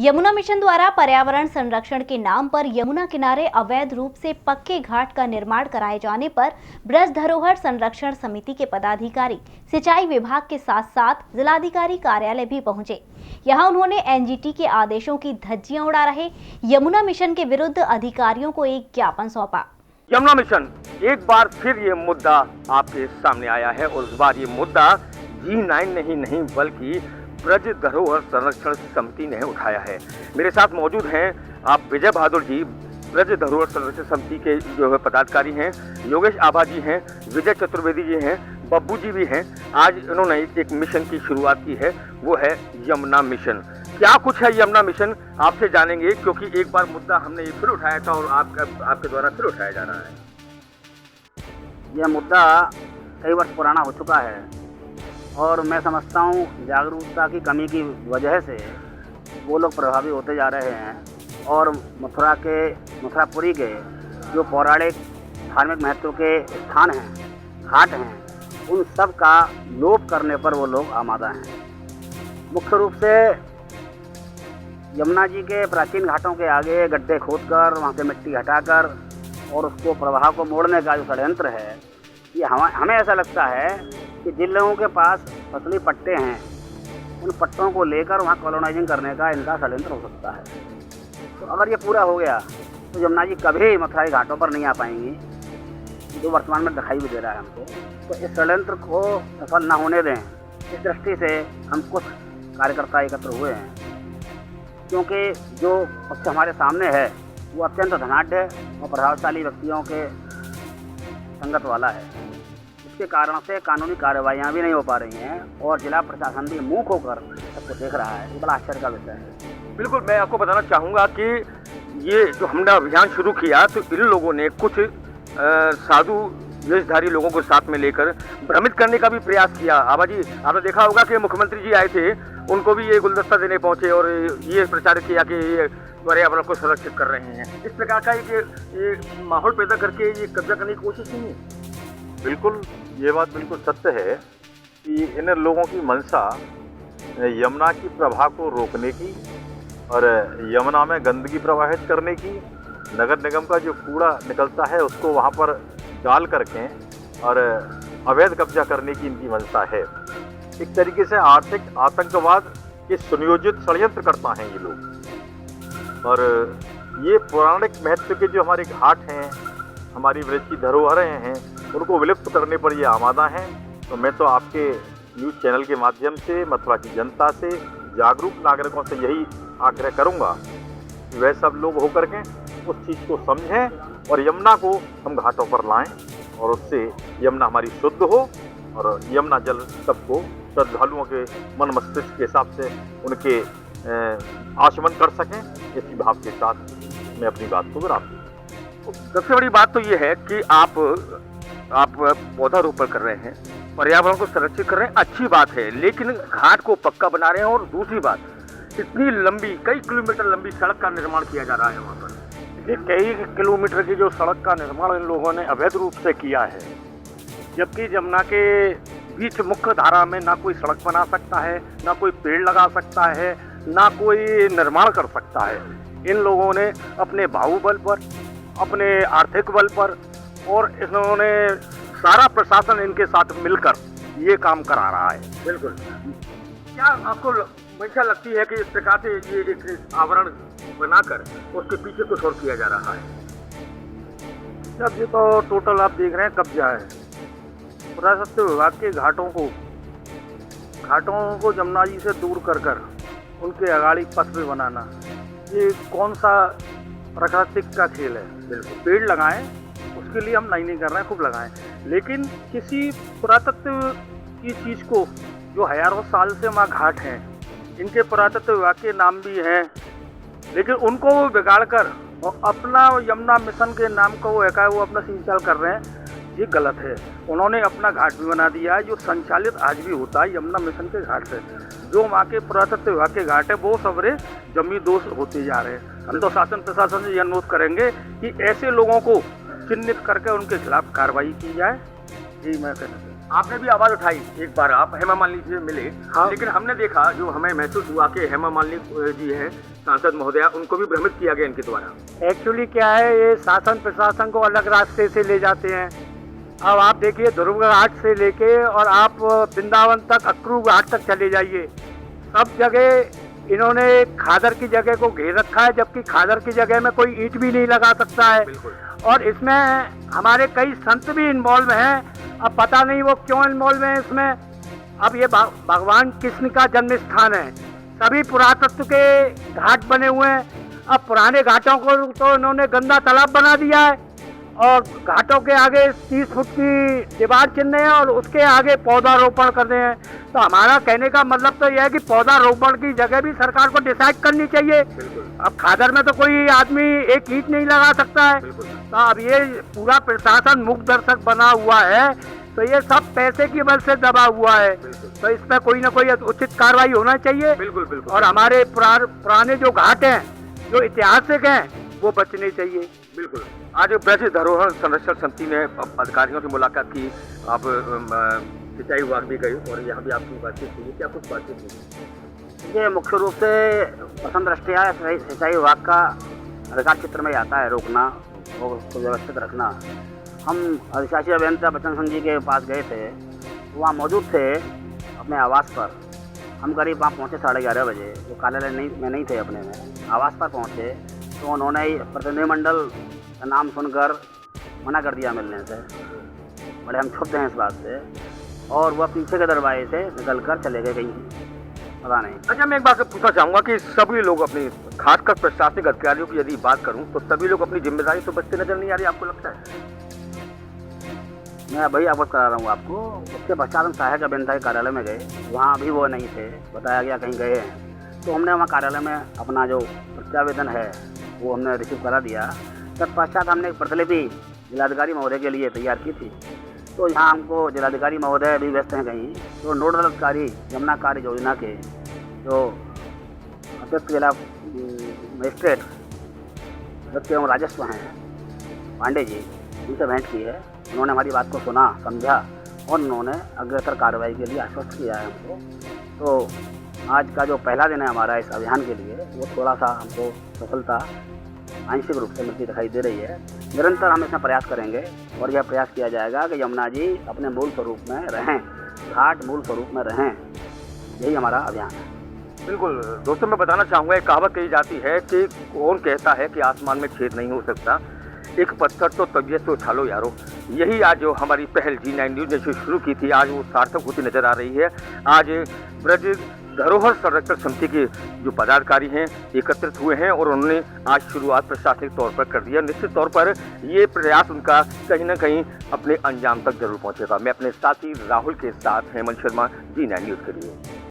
Yamuna mission द्वारा पर्यावरण संरक्षण के नाम पर यमुना किनारे अवैध रूप से पक्के घाट का निर्माण कराए जाने पर ब्रज धरोहर संरक्षण समिति के पदाधिकारी सिंचाई विभाग के साथ साथ जिलाधिकारी कार्यालय भी पहुंचे। यहां उन्होंने एनजीटी के आदेशों की धज्जियां उड़ा रहे यमुना मिशन के विरुद्ध अधिकारियों को एक ज्ञापन सौंपा। यमुना मिशन एक बार फिर ये मुद्दा आपके सामने आया है और इस बार ये मुद्दा G9 नहीं बल्कि ब्रज धरोहर संरक्षण समिति ने उठाया है। मेरे साथ मौजूद हैं आप विजय बहादुर जी, ब्रज धरोहर संरक्षण समिति के जो है पदाधिकारी हैं, योगेश आभा जी हैं, विजय चतुर्वेदी जी हैं, बब्बू जी भी हैं। आज इन्होंने एक मिशन की शुरुआत की है, वो है यमुना मिशन। क्या कुछ है यमुना मिशन आपसे जानेंगे, क्योंकि एक बार मुद्दा हमने ये फिर उठाया था और आपके द्वारा फिर उठाया जा रहा है। यह मुद्दा कई वर्ष पुराना हो चुका है और मैं समझता हूँ जागरूकता की कमी की वजह से वो लोग प्रभावी होते जा रहे हैं और मथुरापुरी के जो पौराणिक धार्मिक महत्व के स्थान हैं, घाट हैं, उन सब का लोप करने पर वो लोग आमादा हैं। मुख्य रूप से यमुना जी के प्राचीन घाटों के आगे गड्ढे खोदकर वहाँ से मिट्टी हटाकर और उसको प्रवाह को मोड़ने का जो षड्यंत्र है, ये हमें ऐसा लगता है कि जिन लोगों के पास फसली पट्टे हैं उन पट्टों को लेकर वहाँ कॉलोनाइजिंग करने का इनका षड्यंत्र हो सकता है। तो अगर ये पूरा हो गया तो यमुना जी कभी मथुराई घाटों पर नहीं आ पाएंगी, जो वर्तमान में दिखाई भी दे रहा है हमको। तो इस षड्यंत्र को सफल न होने दें, इस दृष्टि से हम कुछ कार्यकर्ता एकत्र हुए हैं, क्योंकि जो पक्ष हमारे सामने है वो अत्यंत धनाढ़ और प्रभावशाली व्यक्तियों के संगत वाला है। इसके कारण से कानूनी कार्रवाइयाँ भी नहीं हो पा रही हैं और जिला प्रशासन भी मूक होकर सबको देख रहा है। ये बड़ा आश्चर्य का विषय है। बिल्कुल, मैं आपको बताना चाहूँगा कि ये जो हमने अभियान शुरू किया तो इन लोगों ने कुछ साधु वेशधारी लोगों को साथ में लेकर भ्रमित करने का भी प्रयास किया। आभा जी, आपने देखा होगा कि मुख्यमंत्री जी आए थे, उनको भी ये गुलदस्ता देने पहुंचे और ये प्रचार किया कि ये पर्यावरण को संरक्षित कर रहे हैं। इस प्रकार का ये माहौल पैदा करके ये कब्जा करने की कोशिश नहीं है। बिल्कुल, ये बात बिल्कुल सत्य है कि इन लोगों की मंशा यमुना की प्रवाह को रोकने की और यमुना में गंदगी प्रवाहित करने की, नगर निगम का जो कूड़ा निकलता है उसको वहाँ पर डाल करके और अवैध कब्जा करने की इनकी मंशा है। एक तरीके से आर्थिक आतंकवाद के सुनियोजित षड्यंत्रकर्ता हैं ये लोग। और ये पौराणिक महत्व के जो हमारे घाट हैं, हमारी ब्रज की धरोहरें हैं, उनको विलुप्त करने पर ये आमादा हैं। तो मैं तो आपके न्यूज़ चैनल के माध्यम से मथुरा की जनता से, जागरूक नागरिकों से यही आग्रह करूंगा कि वह सब लोग होकर के उस चीज़ को समझें और यमुना को हम घाटों पर लाएं और उससे यमुना हमारी शुद्ध हो और यमुना जल सबको श्रद्धालुओं के मन मस्तिष्क के हिसाब से उनके आचमन कर सकें। इसी भाव के साथ मैं अपनी बात को विराम दूँ। सबसे बड़ी बात तो ये है कि आप पौधारोपण कर रहे हैं, पर्यावरण को संरक्षित कर रहे हैं, अच्छी बात है, लेकिन घाट को पक्का बना रहे हैं। और दूसरी बात, इतनी लंबी, कई किलोमीटर लंबी सड़क का निर्माण किया जा रहा है वहाँ पर। ये कई किलोमीटर की जो सड़क का निर्माण इन लोगों ने अवैध रूप से किया है, जबकि यमुना के बीच मुख्य धारा में ना कोई सड़क बना सकता है, ना कोई पेड़ लगा सकता है, ना कोई निर्माण कर सकता है। इन लोगों ने अपने बाहुबल पर, अपने आर्थिक बल पर और इन्होंने सारा प्रशासन इनके साथ मिलकर ये काम करा रहा है। बिल्कुल। क्या आपको मंशा लगती है कि इस प्रकार से ये एक आवरण बनाकर उसके पीछे कुछ और किया जा रहा है? जब ये तो टोटल आप देख रहे हैं कब्जा है। पुरातत्व विभाग के घाटों को यमुना जी से दूर कर उनके अगाड़ी पथ बनाना, ये कौन सा प्राकृतिक का खेल है? बिल्कुल, पेड़ लगाएं, उसके लिए हम नहीं कर रहे हैं, खूब लगाएं, लेकिन किसी पुरातत्व की चीज़ को जो हजारों साल से वहाँ घाट हैं, इनके पुरातत्व विभाग के नाम भी हैं, लेकिन उनको वो बिगाड़ कर और अपना यमुना मिशन के नाम को वो अपना संचालन कर रहे हैं, ये गलत है। उन्होंने अपना घाट भी बना दिया है जो संचालित आज भी होता है यमुना मिशन के घाट से। जो वहाँ के पुरातत्व विभाग के घाट है वो सबरे जमी दोष होते जा रहे हैं। हम तो शासन प्रशासन से यह अनुरोध करेंगे कि ऐसे लोगों को चिन्हित करके उनके खिलाफ कार्रवाई की जाए। यही मैं कहना चाहूँगा। आपने भी आवाज उठाई एक बार, आप हेमा मालिनी जी से मिले। हाँ। लेकिन हमने देखा, जो हमें महसूस हुआ कि हेमा मालिनी जी हैं सांसद महोदया, उनको भी भ्रमित किया गया इनके द्वारा। एक्चुअली क्या है, ये शासन प्रशासन को अलग रास्ते से ले जाते हैं। अब आप देखिए, ध्रुव घाट से लेके और आप वृंदावन तक, अक्रू घाट तक चले जाइए, सब जगह इन्होंने खादर की जगह को घेर रखा है, जबकि खादर की जगह में कोई ईंट भी नहीं लगा सकता है। बिल्कुल। और इसमें हमारे कई संत भी इन्वॉल्व हैं। अब पता नहीं वो क्यों इन्वॉल्व हैं इसमें। अब ये भगवान कृष्ण का जन्म स्थान है, सभी पुरातत्व के घाट बने हुए हैं। अब पुराने घाटों को तो इन्होंने गंदा तालाब बना दिया है, और घाटों के आगे 30 फुट की दीवार चिन्ह है और उसके आगे पौधारोपण कर रहे हैं। तो हमारा कहने का मतलब तो यह है कि पौधारोपण की जगह भी सरकार को डिसाइड करनी चाहिए। अब खादर में तो कोई आदमी एक ईंट नहीं लगा सकता है। तो अब ये पूरा प्रशासन मुख दर्शक बना हुआ है, तो ये सब पैसे की बल से दबा हुआ है। तो इस पर कोई ना कोई उचित कार्रवाई होना चाहिए। बिल्कुल बिल्कुल। और हमारे पुराने जो घाट हैं, जो ऐतिहासिक हैं, वो बचने चाहिए। बिल्कुल। आज ब्रज धरोहर संरक्षण समिति ने अधिकारियों से मुलाकात की, आप सिंचाई विभाग भी गए और यहाँ भी आपकी बातचीत हुई, क्या कुछ बातचीत हुई? ये मुख्य रूप से प्रथम दृष्टया सिंचाई विभाग का अधिकार क्षेत्र में आता है रोकना और उसको व्यवस्थित रखना। हम अधिशासी अभियंता बच्चन सिंह जी के पास गए थे, वहाँ मौजूद थे अपने आवास पर। हम करीब वहाँ पहुँचे 11:30 बजे, वो कार्यालय में नहीं थे, अपने में आवास पर पहुँचे तो उन्होंने प्रतिनिधिमंडल का नाम सुनकर मना कर दिया मिलने से। बड़े हम क्षुब्ध हैं इस बात से, और वह पीछे के दरवाजे से निकल कर चले गए कहीं, पता नहीं। अच्छा, मैं एक बात पूछना चाहूँगा कि सभी लोग अपनी, खासकर प्रशासनिक अधिकारियों की यदि बात करूँ तो सभी लोग अपनी जिम्मेदारी तो बचते नजर नहीं आ रही, आपको लगता है? मैं वही अवगत करा रहा हूँ आपको। उसके पश्चात हम सहायक अभियंता के कार्यालय में गए, वहाँ भी वो नहीं थे, बताया गया कहीं गए हैं। तो हमने वहाँ कार्यालय में अपना जो प्रत्यावेदन है वो हमने रिसीव करा दिया। तत्पश्चात हमने एक प्रतिलिपि जिलाधिकारी महोदय के लिए तैयार की थी। तो यहाँ हमको जिलाधिकारी महोदय भी व्यस्त हैं कहीं, तो नोडल अधिकारी यमुना कार्य योजना के जो अतिरिक्त जिला मजिस्ट्रेट वित्त एवं राजस्व हैं पांडे जी, उनसे भेंट की है। उन्होंने हमारी बात को सुना, समझा और उन्होंने अग्रतर कार्रवाई के लिए आश्वस्त किया है हमको। तो आज का जो पहला दिन है हमारा इस अभियान के लिए, वो थोड़ा सा हमको सफलता आंशिक रूप से मिलती दिखाई दे रही है। निरंतर हम इसमें प्रयास करेंगे और यह प्रयास किया जाएगा कि यमुना जी अपने मूल स्वरूप में रहें, घाट मूल स्वरूप में रहें। यही हमारा अभियान है। बिल्कुल दोस्तों, मैं बताना चाहूँगा, एक कहावत कही जाती है कि कौन कहता है कि आसमान में छेद नहीं हो सकता, एक पत्थर तो तबीयत से उठा लो यारो। यही आज जो हमारी पहल G9 न्यूज़ ने जो शुरू की थी, आज वो सार्थक होती नजर आ रही है। आज ब्रज धरोहर संरक्षण समिति के जो पदाधिकारी हैं एकत्रित हुए हैं और उन्होंने आज शुरुआत प्रशासनिक तौर पर कर दिया। निश्चित तौर पर ये प्रयास उनका कहीं ना कहीं अपने अंजाम तक जरूर पहुंचेगा। मैं अपने साथी राहुल के साथ हेमंत शर्मा, G9 न्यूज़ के लिए।